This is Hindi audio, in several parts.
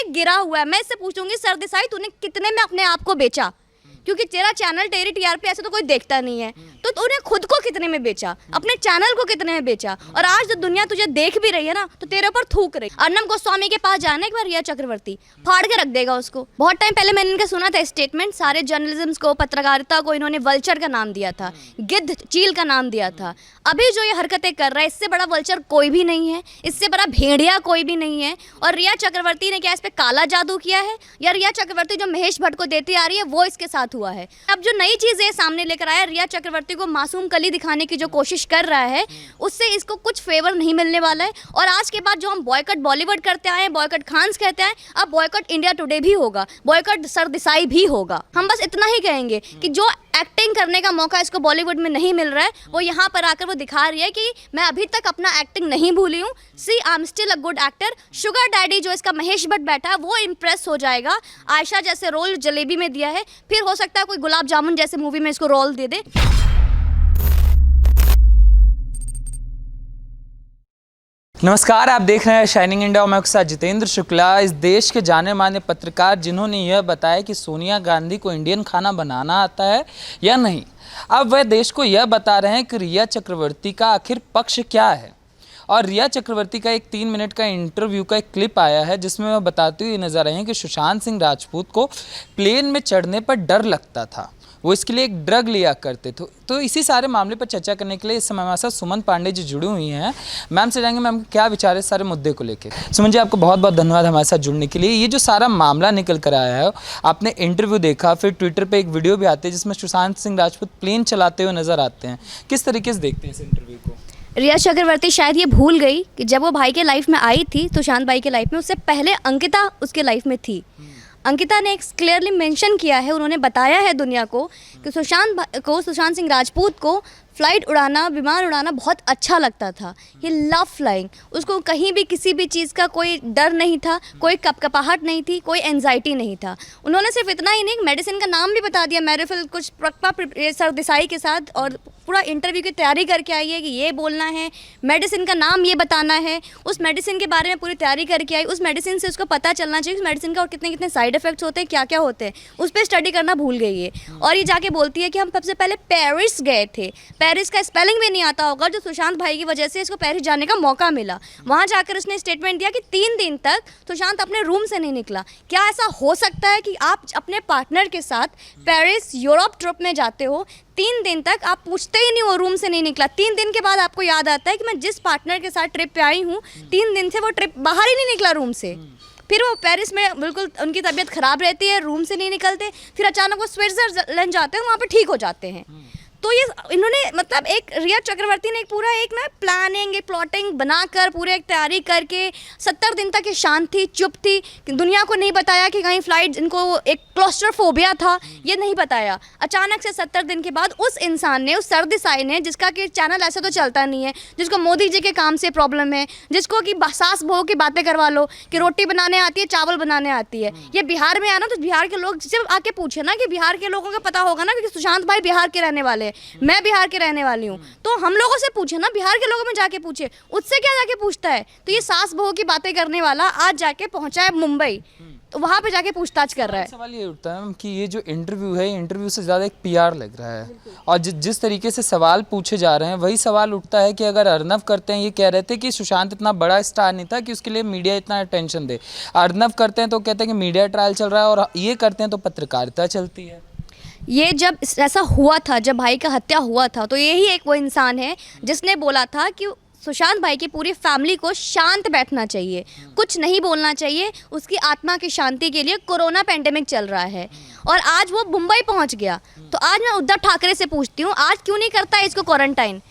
गिरा हुआ है। मैं इससे पूछूंगी सरदेसाई तूने कितने में अपने आप को बेचा, क्योंकि तेरा चैनल तेरी टीआरपी ऐसे तो कोई देखता नहीं है, तो तूने खुद को कितने में बेचा, अपने चैनल को कितने में बेचा। और आज जो दुनिया तुझे देख भी रही है ना, तो तेरे ऊपर थूक रही। अर्नब गोस्वामी के पास जाना एक बार, रिया चक्रवर्ती फाड़ के रख देगा उसको। बहुत टाइम पहले मैंने इनका सुना था स्टेटमेंट, सारे जर्नलिज्म को, पत्रकारिता को इन्होंने वल्चर का नाम दिया था, गिद्ध चील का नाम दिया था। अभी जो ये हरकतें कर रहा है, इससे बड़ा वल्चर कोई भी नहीं है, इससे बड़ा भेड़िया कोई भी नहीं है। और रिया चक्रवर्ती ने क्या इस पे काला जादू किया है, या रिया चक्रवर्ती जो महेश भट्ट को देती आ रही है वो इसके साथ हुआ है। अब जो नई चीज़ है सामने लेकर आया, रिया चक्रवर्ती को मासूम कली दिखाने की जो कोशिश कर रहा है, उससे इसको कुछ फेवर नहीं मिलने वाला है। और आज के बाद जो हम बॉयकट बॉलीवुड करते आए हैं, बॉयकट खान्स कहते हैं, अब बॉयकट इंडिया टुडे भी होगा, बॉयकट सरदेसाई भी होगा। हम बस इतना ही कहेंगे कि जो एक्टिंग करने का मौका इसको बॉलीवुड में नहीं मिल रहा है, वो यहाँ पर आकर वो दिखा रही है कि मैं अभी तक अपना एक्टिंग नहीं भूली हूँ, see I am still a good actor. Sugar daddy जो इसका महेश भट्ट बैठा है वो इम्प्रेस हो जाएगा। आयशा जैसे रोल जलेबी में दिया है, फिर हो सकता है कोई गुलाब जामुन जैसे मूवी में इसको रोल दे दे। नमस्कार, आप देख रहे हैं शाइनिंग इंडिया और मैं आपके साथ जितेंद्र शुक्ला। इस देश के जाने माने पत्रकार जिन्होंने यह बताया कि सोनिया गांधी को इंडियन खाना बनाना आता है या नहीं, अब वह देश को यह बता रहे हैं कि रिया चक्रवर्ती का आखिर पक्ष क्या है। और रिया चक्रवर्ती का एक 3 मिनट का इंटरव्यू का एक क्लिप आया है, जिसमें वह बताती हुई नजर आई हैं कि सुशांत सिंह राजपूत को प्लेन में चढ़ने पर डर लगता था, वो इसके लिए एक ड्रग लिया करते थे। तो इसी सारे मामले पर चर्चा करने के लिए इस समय हमारे साथ सुमन पांडे जी जुड़ी हुई हैं। मैम से जाएंगे, मैम क्या विचार है इस सारे मुद्दे को लेकर। सुमन जी, आपको बहुत बहुत धन्यवाद हमारे साथ जुड़ने के लिए। ये जो सारा मामला निकल कर आया है, आपने इंटरव्यू देखा, फिर ट्विटर पर एक वीडियो भी आती है जिसमें सुशांत सिंह राजपूत प्लेन चलाते हुए नजर आते हैं, किस तरीके से देखते हैं इस इंटरव्यू को? रिया चक्रवर्ती शायद ये भूल गई कि जब वो भाई के लाइफ में आई थी, सुशांत भाई के लाइफ में, उससे पहले अंकिता उसके लाइफ में थी। अंकिता ने एक क्लियरली मेंशन किया है, उन्होंने बताया है दुनिया को कि सुशांत सिंह राजपूत को फ्लाइट उड़ाना, विमान उड़ाना बहुत अच्छा लगता था। ये लव फ्लाइंग, उसको कहीं भी किसी भी चीज़ का कोई डर नहीं था, कोई कपकपाहट नहीं थी, कोई एंजाइटी नहीं था। उन्होंने सिर्फ इतना ही नहीं, मेडिसिन का नाम भी बता दिया, मैरिफिल कुछ सरदेसाई के साथ, और पूरा इंटरव्यू की तैयारी करके आई है कि ये बोलना है, मेडिसिन का नाम ये बताना है, उस मेडिसिन के बारे में पूरी तैयारी करके आई। उस मेडिसिन से उसको पता चलना चाहिए उस मेडिसिन का और कितने कितने साइड इफेक्ट्स होते हैं, क्या क्या होते हैं, उस पर स्टडी करना भूल गई है। और ये जाके बोलती है कि हम सबसे पहले पेरिस गए थे, पेरिस का स्पेलिंग भी नहीं आता होगा, जो सुशांत भाई की वजह से इसको पेरिस जाने का मौका मिला। वहाँ जाकर उसने स्टेटमेंट दिया कि 3 दिन तक सुशांत अपने रूम से नहीं निकला। क्या ऐसा हो सकता है कि आप अपने पार्टनर के साथ पेरिस यूरोप ट्रिप में जाते हो, 3 दिन तक आप पूछते ही नहीं, वो रूम से नहीं निकला, 3 दिन के बाद आपको याद आता है कि मैं जिस पार्टनर के साथ ट्रिप पे आई हूँ, 3 दिन से वो ट्रिप बाहर ही नहीं निकला रूम से। फिर वो पेरिस में बिल्कुल उनकी तबीयत खराब रहती है, रूम से नहीं निकलते, फिर अचानक वो स्विट्जरलैंड जाते हैं, वहाँ पे ठीक हो जाते हैं। तो ये इन्होंने मतलब एक रिया चक्रवर्ती ने एक पूरा एक ना प्लानिंग, एक प्लॉटिंग बनाकर पूरे एक तैयारी करके 70 दिन तक ये शांत थी, चुप थी, दुनिया को नहीं बताया कि कहीं फ्लाइट इनको एक क्लॉस्ट्रोफोबिया था, ये नहीं बताया। अचानक से 70 दिन के बाद उस इंसान ने, उस सरदेसाई ने, जिसका कि चैनल ऐसे तो चलता नहीं है, जिसको मोदी जी के काम से प्रॉब्लम है, जिसको कि सास बहू की बातें करवा लो कि रोटी बनाने आती है, चावल बनाने आती है, ये बिहार में आना, तो बिहार के लोग से आके पूछे ना, कि बिहार के लोगों को पता होगा ना, क्योंकि सुशांत भाई बिहार के रहने वाले, मैं बिहार के रहने वाली हूँ, तो हम लोगों से पूछे ना, बिहार के लोगों में जाके पूछे, उससे क्या जाके पूछता है। तो ये सास बहू की बातें करने वाला आज जाके पहुंचा है मुंबई, तो वहाँ पे जाके पूछताछ कर रहा है। सवाल ये उठता है कि ये जो इंटरव्यू है, इंटरव्यू से ज़्यादा एक पीआर लग रहा है, और जिस तरीके से सवाल पूछे जा रहे हैं, वही सवाल उठता है कि अगर अर्नब करते हैं, ये कह रहे थे कि सुशांत इतना बड़ा स्टार नहीं था कि उसके लिए मीडिया इतना अटेंशन दे। अर्नब करते हैं तो कहते हैं कि मीडिया ट्रायल चल रहा है, और ये करते हैं तो पत्रकारिता चलती है। ये जब ऐसा हुआ था, जब भाई का हत्या हुआ था, तो यही एक वो इंसान है जिसने बोला था कि सुशांत भाई की पूरी फैमिली को शांत बैठना चाहिए, कुछ नहीं बोलना चाहिए, उसकी आत्मा की शांति के लिए। कोरोना पेंडेमिक चल रहा है और आज वो मुंबई पहुंच गया। तो आज मैं उद्धव ठाकरे से पूछती हूँ, आज क्यों नहीं करता है इसको क्वारंटाइन?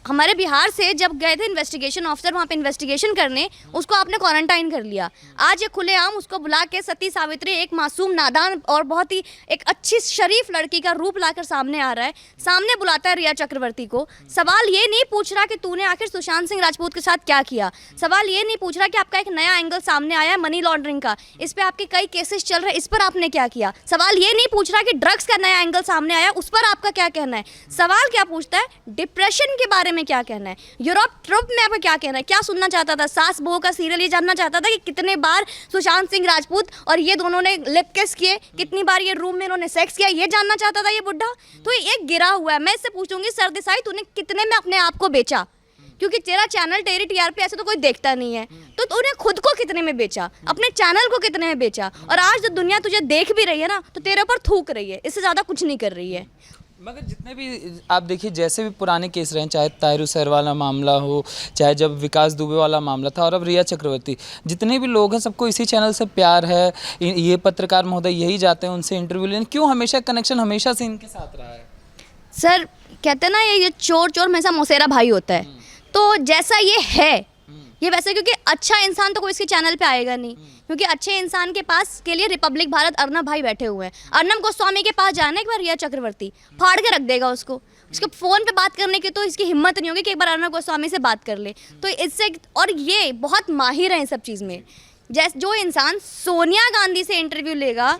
हमारे बिहार से जब गए थे इन्वेस्टिगेशन ऑफिसर वहाँ पे इन्वेस्टिगेशन करने, उसको आपने क्वारंटाइन कर लिया। आज ये खुलेआम उसको बुला के सती सावित्री, एक मासूम नादान और बहुत ही एक अच्छी शरीफ लड़की का रूप लाकर सामने आ रहा है, सामने बुलाता है रिया चक्रवर्ती को। सवाल ये नहीं पूछ रहा कि तूने आखिर सुशांत सिंह राजपूत के साथ क्या किया, सवाल ये नहीं पूछ रहा कि आपका एक नया एंगल सामने आया मनी लॉन्ड्रिंग का, इस पर आपके कई केसेस चल रहे हैं, इस पर आपने क्या किया। सवाल ये नहीं पूछ रहा कि ड्रग्स का नया एंगल सामने आया, उस पर आपका क्या कहना है। सवाल क्या पूछता है, डिप्रेशन के बारे में में क्या कहना है, यूरोप ट्रुप में आपका क्या कहना है, क्या सुनना चाहता था, सास बहू का सीरियल ये जानना चाहता था कि कितने बार सुशांत सिंह राजपूत और ये दोनों ने लिप किस किए, कितनी बार ये रूम में इन्होंने सेक्स किया, ये जानना चाहता था ये बुढ़ा। तो ये गिरा हुआ है। मैं इससे पूछूंगी सरदेसाई तूने कितने में अपने आप को बेचा, क्योंकि तेरा चैनल तेरी टीआरपी ऐसे तो कोई देखता नहीं है, तो तूने खुद को कितने में बेचा, अपने चैनल को कितने में बेचा, और आज जो दुनिया तुझे देख भी रही है ना तो तेरे ऊपर थूक रही है, इससे ज़्यादा कुछ नहीं कर रही है। मगर जितने भी आप देखिए, जैसे भी पुराने केस रहे, चाहे ताहिर सर वाला मामला हो, चाहे जब विकास दुबे वाला मामला था, और अब रिया चक्रवर्ती, जितने भी लोग हैं सबको इसी चैनल से प्यार है। ये पत्रकार महोदय यही जाते हैं उनसे इंटरव्यू लेने, क्यों हमेशा कनेक्शन हमेशा से इनके साथ रहा है? सर कहते हैं ना ये चोर चोर में सा मौसेरा भाई होता है, तो जैसा ये है ये वैसे, क्योंकि अच्छा इंसान तो कोई इसके चैनल पे आएगा नहीं, क्योंकि अच्छे इंसान के पास के लिए रिपब्लिक भारत अर्नब भाई बैठे हुए हैं। अर्नब गोस्वामी के पास जाना एक बार रिया चक्रवर्ती फाड़ के रख देगा उसको, उसके फ़ोन पे बात करने की तो इसकी हिम्मत नहीं होगी कि एक बार अर्नब गोस्वामी से बात कर ले। तो इससे, और ये बहुत माहिर हैं इन सब चीज़ में। जैसे जो इंसान सोनिया गांधी से इंटरव्यू लेगा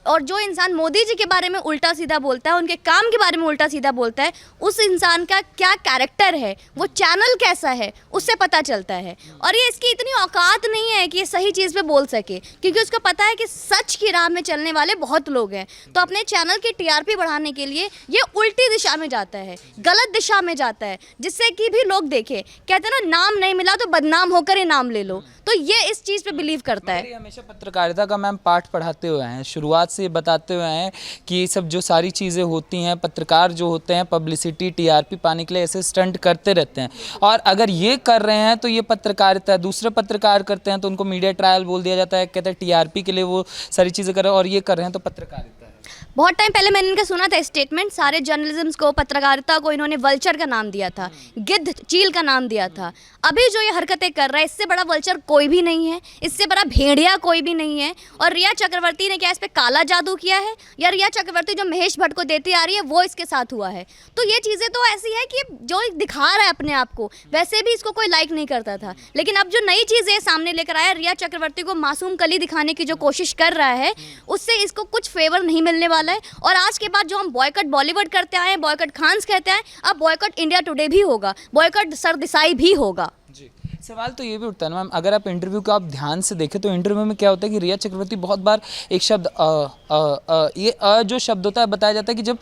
और जो इंसान मोदी जी के बारे में उल्टा सीधा बोलता है, उनके काम के बारे में उल्टा सीधा बोलता है, उस इंसान का क्या कैरेक्टर है, वो चैनल कैसा है, उससे पता चलता है। और ये इसकी इतनी औकात नहीं है कि ये सही चीज़ पे बोल सके, क्योंकि उसको पता है कि सच की राह में चलने वाले बहुत लोग हैं। तो अपने चैनल की टीआरपी बढ़ाने के लिए ये उल्टी दिशा में जाता है, गलत दिशा में जाता है, जिससे कि भी लोग देखें। कहते हैं ना, नाम नहीं मिला तो बदनाम होकर ही नाम ले लो, तो ये इस चीज़ पे बिलीव करता है। हमेशा पत्रकारिता का मैम पाठ पढ़ाते हुए हैं, शुरुआत से बताते हुए हैं कि ये सब जो सारी चीज़ें होती हैं, पत्रकार जो होते हैं पब्लिसिटी टीआरपी पाने के लिए ऐसे स्टंट करते रहते हैं, और अगर ये कर रहे हैं तो ये पत्रकारिता। दूसरे पत्रकार करते हैं तो उनको मीडिया ट्रायल बोल दिया जाता है, कहते हैं टीआरपी के लिए वो सारी चीज़ें कर रहे हैं, और ये कर रहे हैं तो पत्रकारिता है। बहुत टाइम पहले मैंने इनका सुना था स्टेटमेंट, सारे जर्नलिज्म को, पत्रकारिता को इन्होंने वल्चर का नाम दिया था, गिद्ध चील का नाम दिया था। अभी जो ये हरकतें कर रहा है, इससे बड़ा वल्चर कोई भी नहीं है, इससे बड़ा भेड़िया कोई भी नहीं है। और रिया चक्रवर्ती ने क्या इस पे काला जादू किया है, या रिया चक्रवर्ती जो महेश भट्ट को देती आ रही है वो इसके साथ हुआ है? तो ये चीज़ें तो ऐसी है कि जो दिखा रहा है अपने आप को, वैसे भी इसको कोई लाइक नहीं करता था, लेकिन अब जो नई चीज़ें सामने लेकर आया, रिया चक्रवर्ती को मासूम कली दिखाने की जो कोशिश कर रहा है, उससे इसको कुछ फेवर नहीं मिलने वाला है। और आज के बाद जो हम बॉयकट बॉलीवुड करते आए हैं, बॉयकट खान्स कहते हैं, अब बॉयकट इंडिया टुडे भी होगा, बॉयकट सरदेसाई भी होगा। जी, सवाल तो ये भी उठता है ना मैम, अगर आप इंटरव्यू को आप ध्यान से देखें तो इंटरव्यू में क्या होता है कि रिया चक्रवर्ती बहुत बार एक शब्द ये जो शब्द होता है, बताया जाता है कि जब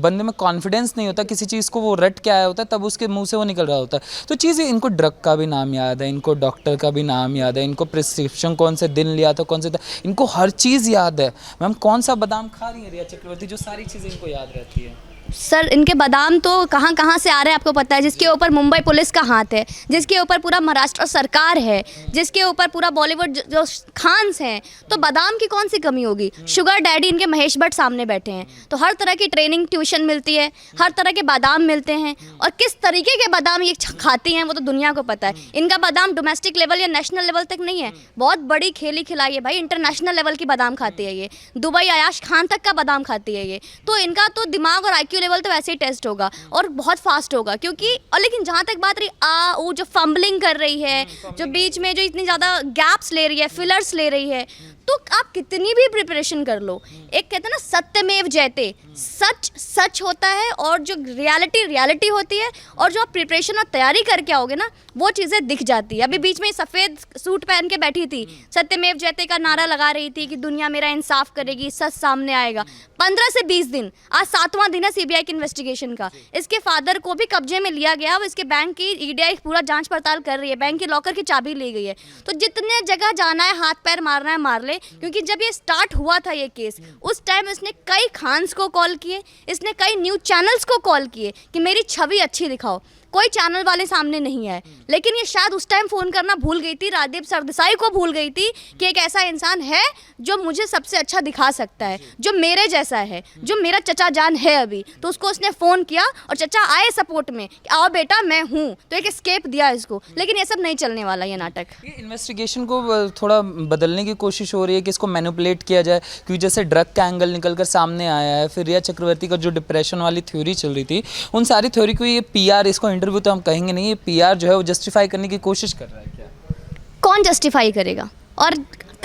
बंदे में कॉन्फिडेंस नहीं होता, किसी चीज़ को वो रट के आया होता है, तब उसके मुंह से वो निकल रहा होता है। तो चीज़ें, इनको ड्रग का भी नाम याद है, इनको डॉक्टर का भी नाम याद है, इनको प्रिस्क्रिप्शन कौन से दिन लिया था, कौन से था, इनको हर चीज़ याद है। मैम कौन सा बादाम खा रही है रिया चक्रवर्ती जो सारी चीज़ें इनको याद रहती है? सर इनके बादाम तो कहाँ कहाँ से आ रहे हैं आपको पता है, जिसके ऊपर मुंबई पुलिस का हाथ है, जिसके ऊपर पूरा महाराष्ट्र सरकार है, जिसके ऊपर पूरा बॉलीवुड जो खान्स हैं, तो बादाम की कौन सी कमी होगी? शुगर डैडी इनके महेश भट्ट सामने बैठे हैं, तो हर तरह की ट्रेनिंग ट्यूशन मिलती है, हर तरह के बादाम मिलते हैं, और किस तरीके के बादाम ये खाती हैं वो तो दुनिया को पता है। इनका बादाम डोमेस्टिक लेवल या नेशनल लेवल तक नहीं है, बहुत बड़ी खेली खिलाई है भाई, इंटरनेशनल लेवल की बादाम खाती है ये, दुबई अयाश खान तक का बादाम खाती है ये। तो इनका तो दिमाग और IQ लेवल तो वैसे ही टेस्ट होगा और बहुत फास्ट होगा, क्योंकि और लेकिन जहाँ तक बात रही वो जो फंबलिंग कर रही है, जो बीच में जो इतनी ज़्यादा गैप्स ले रही है, फिलर्स ले रही है, तो आप कितनी भी प्रिपरेशन कर लो, एक कहते हैं ना सत्यमेव जयते, सच सच होता है और जो रियलिटी रियलिटी होती है, और जो आप प्रिपरेशन और तैयारी करके आओगे ना वो चीज़ें दिख जाती है। अभी बीच में सफ़ेद सूट पहन के बैठी थी, सत्यमेव जयते का नारा लगा रही थी कि दुनिया मेरा इंसाफ करेगी, सच सामने आएगा। 15 से 20 दिन, आज 7वां दिन है CBI की इन्वेस्टिगेशन का। इसके फादर को भी कब्जे में लिया गया, अब इसके बैंक की EDI पूरा जांच पड़ताल कर रही है, बैंक की लॉकर की चाबी ली गई है। तो जितने जगह जाना है, हाथ पैर मारना है मार ले, क्योंकि जब ये स्टार्ट हुआ था ये केस, उस टाइम इसने कई खान्स को कॉल किए, इसने कई न्यूज़ चैनल्स को कॉल किए कि मेरी छवि अच्छी दिखाओ, कोई चैनल वाले सामने नहीं आए। लेकिन ये शायद उस टाइम फ़ोन करना भूल गई थी, राजदीप सरदेसाई को भूल गई थी कि एक ऐसा इंसान है जो मुझे सबसे अच्छा दिखा सकता है, जो मेरे जैसा है, जो मेरा चचा जान है अभी। तो उसको उसने फ़ोन किया और चचा आए सपोर्ट में कि आओ बेटा मैं हूँ, तो एक एस्केप दिया इसको। लेकिन ये सब नहीं चलने वाला ये नाटक। ये इन्वेस्टिगेशन को थोड़ा बदलने की कोशिश हो रही है कि इसको मैनिपुलेट किया जाए, क्योंकि जैसे ड्रग का एंगल निकल कर सामने आया है, फिर रिया चक्रवर्ती का जो डिप्रेशन वाली थ्योरी चल रही थी, उन सारी थ्योरी को ये PR, इसको इंटरव्यू तो हम कहेंगे नहीं, ये PR जो है वो जस्टिफाई करने की कोशिश कर रहा है क्या? कौन जस्टिफाई करेगा? और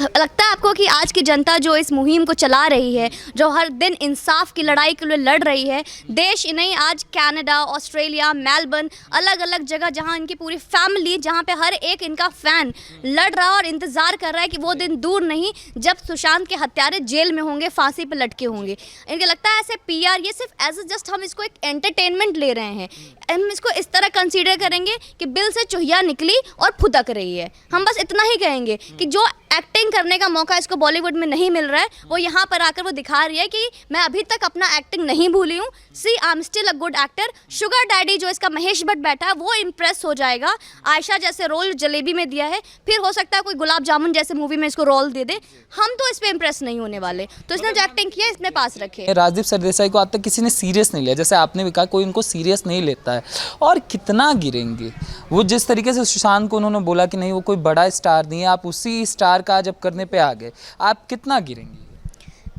लगता है आपको कि आज की जनता जो इस मुहिम को चला रही है, जो हर दिन इंसाफ की लड़ाई के लिए लड़ रही है, देश ही नहीं आज कनाडा, ऑस्ट्रेलिया, मेलबर्न, अलग अलग जगह जहां इनकी पूरी फैमिली, जहां पे हर एक इनका फ़ैन लड़ रहा है और इंतज़ार कर रहा है कि वो दिन दूर नहीं जब सुशांत के हत्यारे जेल में होंगे, फांसी पे लटके होंगे। इनके लगता है ऐसे पीआर, ये सिर्फ एज जस्ट हम इसको एक एंटरटेनमेंट ले रहे हैं, हम इसको इस तरह कंसीडर करेंगे कि बिल से चुहिया निकली और फुदक रही है। हम बस इतना ही कहेंगे कि जो एक्टिंग करने का मौका इसको बॉलीवुड में नहीं मिल रहा है, वो यहाँ पर आकर वो दिखा रही है कि मैं अभी तक अपना एक्टिंग नहीं भूली हूँ। See I am still a good actor. Sugar daddy जो इसका महेश भट्ट बैठा है वो इम्प्रेस हो जाएगा। आयशा जैसे रोल जलेबी में दिया है, फिर हो सकता है कोई गुलाब जामुन जैसे मूवी में इसको रोल दे दे। हम तो इस पर इम्प्रेस नहीं होने वाले, तो इसने जो एक्टिंग किया इसने पास रखे। राजदीप सरदेसाई को आज तक किसी ने सीरियस नहीं लिया, जैसे आपने भी कहा कोई उनको सीरियस नहीं लेता है। और कितना गिरेंगे वो, जिस तरीके से सुशांत को उन्होंने बोला कि नहीं वो कोई बड़ा स्टार नहीं है, आप उसी स्टार का जब करने पे आ गए, आप कितना गिरेंगे?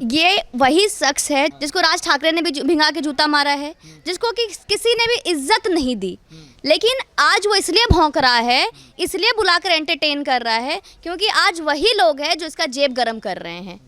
ये वही शख्स है जिसको राज ठाकरे ने भी भिंगा के जूता मारा है, जिसको कि किसी ने भी इज्जत नहीं दी, लेकिन आज वो इसलिए भौंक रहा है, इसलिए बुलाकर एंटरटेन कर रहा है क्योंकि आज वही लोग हैं जो इसका जेब गरम कर रहे हैं।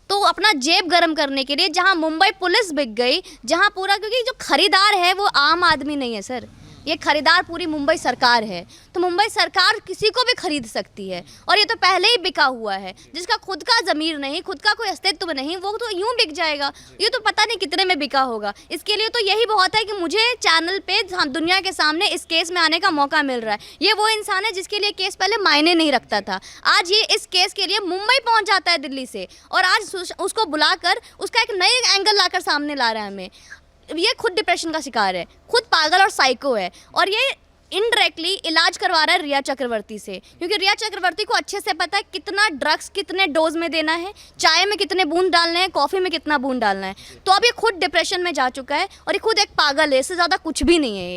तो अपना जेब गरम करने के लिए जहां मुंबई पुलिस बिक गई, जहां पूरा, क्योंकि जो खरीदार है वो आम आदमी नहीं है सर, ये खरीदार पूरी मुंबई सरकार है। तो मुंबई सरकार किसी को भी खरीद सकती है और ये तो पहले ही बिका हुआ है। जिसका खुद का ज़मीर नहीं, खुद का कोई अस्तित्व नहीं, वो तो यूं बिक जाएगा। ये तो पता नहीं कितने में बिका होगा। इसके लिए तो यही बहुत है कि मुझे चैनल पे दुनिया के सामने इस केस में आने का मौका मिल रहा है। ये वो इंसान है जिसके लिए केस पहले मायने नहीं रखता था, आज ये इस केस के लिए मुंबई पहुँच जाता है दिल्ली से, और आज उसको बुलाकर उसका एक नए एंगल लाकर सामने ला रहा है हमें। ये खुद डिप्रेशन का शिकार है, खुद पागल और साइको है, और ये इनडायरेक्टली इलाज करवा रहा है रिया चक्रवर्ती से, क्योंकि रिया चक्रवर्ती को अच्छे से पता है कितना ड्रग्स कितने डोज में देना है, चाय में कितने बूंद डालने हैं, कॉफ़ी में कितना बूंद डालना है। तो अब ये खुद डिप्रेशन में जा चुका है और ये खुद एक पागल है, इससे ज़्यादा कुछ भी नहीं है।